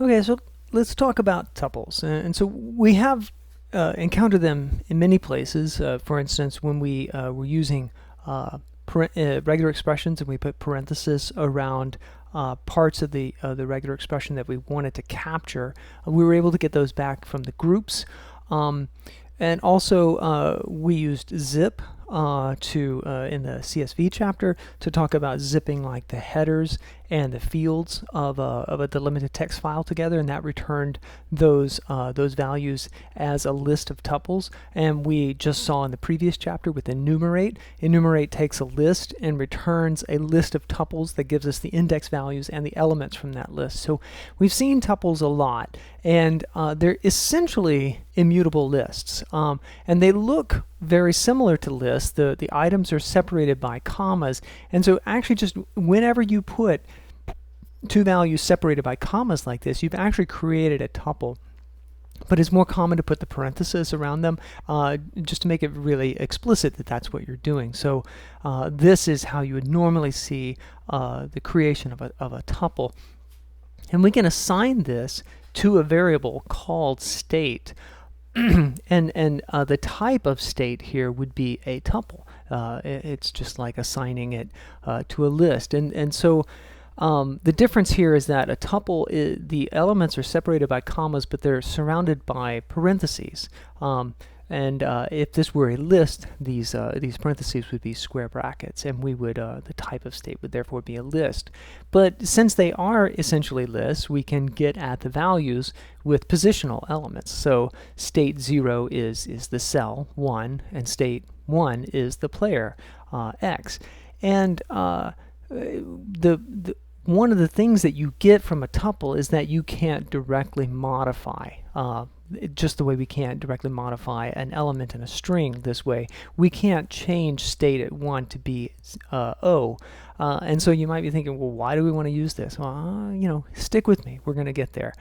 Okay, so let's talk about tuples. And so we have encountered them in many places. For instance, when we were using regular expressions and we put parentheses around parts of the regular expression that we wanted to capture, we were able to get those back from the groups. And also, we used zip in the CSV chapter to talk about zipping like the headers and the fields of a delimited text file together, and that returned those values as a list of tuples. And we just saw in the previous chapter with enumerate. Enumerate takes a list and returns a list of tuples that gives us the index values and the elements from that list. So we've seen tuples a lot, and they're essentially immutable lists, and they look very similar to lists. The items are separated by commas, and so actually just whenever you put two values separated by commas like this, you've actually created a tuple. But it's more common to put the parentheses around them just to make it really explicit that that's what you're doing. So this is how you would normally see the creation of a tuple. And we can assign this to a variable called state. and the type of state here would be a tuple. It's just like assigning it to a list. And so the difference here is that a tuple, the elements are separated by commas, but they're surrounded by parentheses. And if this were a list, these parentheses would be square brackets, and we would the type of state would therefore be a list. But since they are essentially lists, we can get at the values with positional elements. So state 0 is the cell 1, and state 1 is the player X. And one of the things that you get from a tuple is that you can't directly modify, just the way we can't directly modify an element in a string this way. We can't change state at 1 to be O. And so you might be thinking, well, why do we want to use this? Well, stick with me. We're going to get there.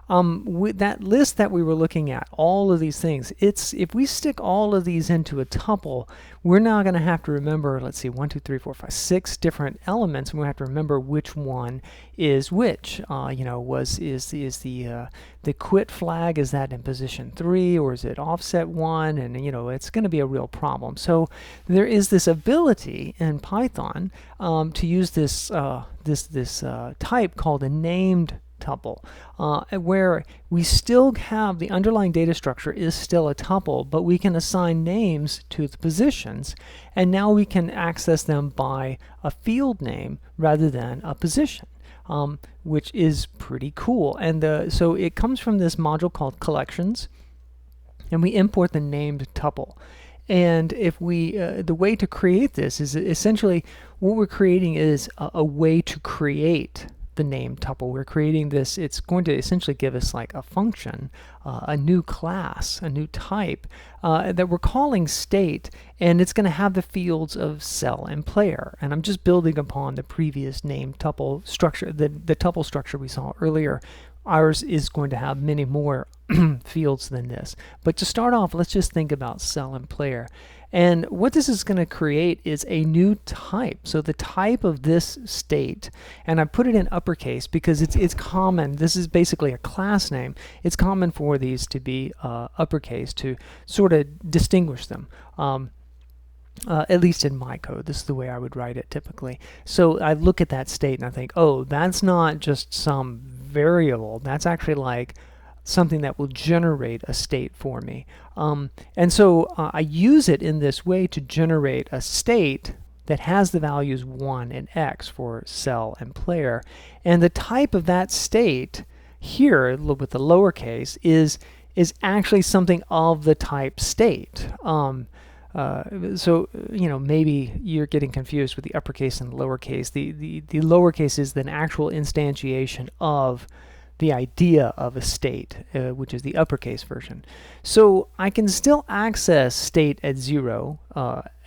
With that list that we were looking at, all of these things, if we stick all of these into a tuple, we're now going to have to remember, let's see, 1, 2, 3, 4, 5, 6 different elements, and we have to remember which one is which. Is the quit flag, is that in position 3 or is it offset 1? And it's going to be a real problem. So there is this ability in Python to use this type called a named tuple, where we still have the underlying data structure is still a tuple, but we can assign names to the positions, and now we can access them by a field name rather than a position, which is pretty cool. And so it comes from this module called collections, and we import the named tuple. And if we, the way to create this is essentially what we're creating is a way to create the name tuple. We're creating this, it's going to essentially give us like a function, a new class, a new type that we're calling state, and it's going to have the fields of cell and player. And I'm just building upon the previous name tuple structure, the tuple structure we saw earlier. Ours is going to have many more fields than this. But to start off, let's just think about cell and player. And what this is going to create is a new type. So the type of this state, and I put it in uppercase because it's common. This is basically a class name. It's common for these to be uppercase to sort of distinguish them. At least in my code, this is the way I would write it typically. So I look at that state and I think, oh, that's not just some variable. That's actually like something that will generate a state for me. And so I use it in this way to generate a state that has the values 1 and X for cell and player. And the type of that state here with the lowercase is actually something of the type state. So maybe you're getting confused with the uppercase and the lowercase. The lowercase is an actual instantiation of the idea of a state, which is the uppercase version. So I can still access state at 0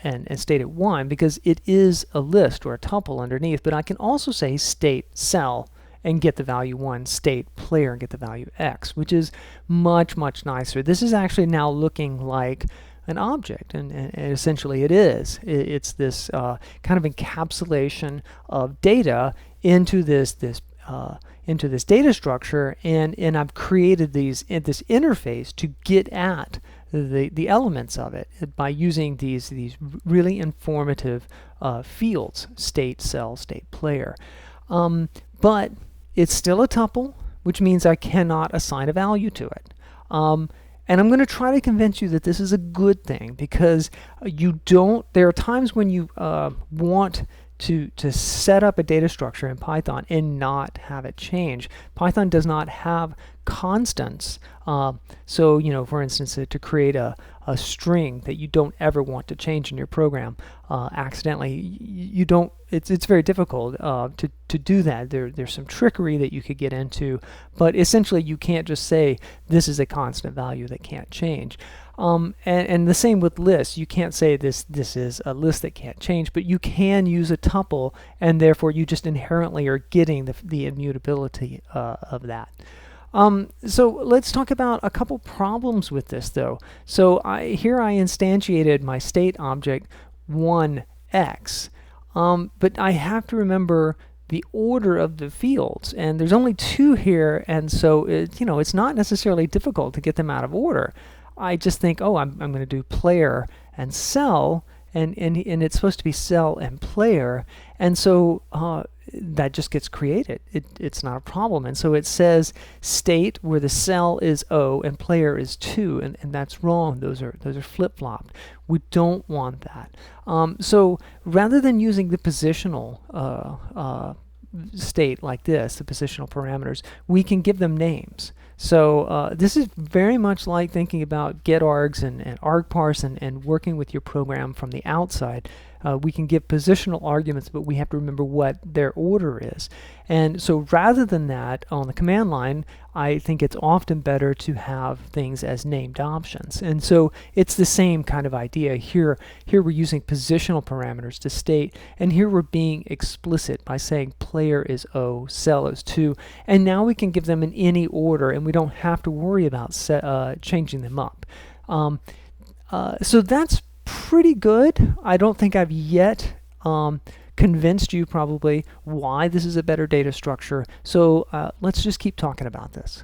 and state at 1 because it is a list or a tuple underneath, but I can also say state cell and get the value 1, state player and get the value X, which is much, much nicer. This is actually now looking like an object, and essentially it is. It's this kind of encapsulation of data into this into this data structure, and I've created this interface to get at the elements of it by using these really informative fields: state, cell, state, player. But it's still a tuple, which means I cannot assign a value to it. And I'm going to try to convince you that this is a good thing, because there are times when you want to set up a data structure in Python and not have it change. Python does not have constants. So, for instance, to create a string that you don't ever want to change in your program accidentally, you don't. It's very difficult to do that. There's some trickery that you could get into, but essentially you can't just say this is a constant value that can't change. And the same with lists. You can't say this is a list that can't change, but you can use a tuple, and therefore you just inherently are getting the immutability of that. So let's talk about a couple problems with this, though. So here I instantiated my state object 1x, but I have to remember the order of the fields, and there's only 2 here, and so it's not necessarily difficult to get them out of order. I just think, oh, I'm going to do player and cell, and it's supposed to be cell and player, and so that just gets created. It's not a problem. And so it says state where the cell is 0 and player is 2, and that's wrong. Those are flip-flopped. We don't want that. So rather than using the positional state like this, the positional parameters, we can give them names. So this is very much like thinking about getargs and argparse and working with your program from the outside. We can give positional arguments, but we have to remember what their order is. And so rather than that, on the command line, I think it's often better to have things as named options. And so it's the same kind of idea. Here we're using positional parameters to state, and here we're being explicit by saying player is 0, cell is 2, and now we can give them in any order, and we don't have to worry about changing them up. So that's pretty good. I don't think I've yet convinced you probably why this is a better data structure. So let's just keep talking about this.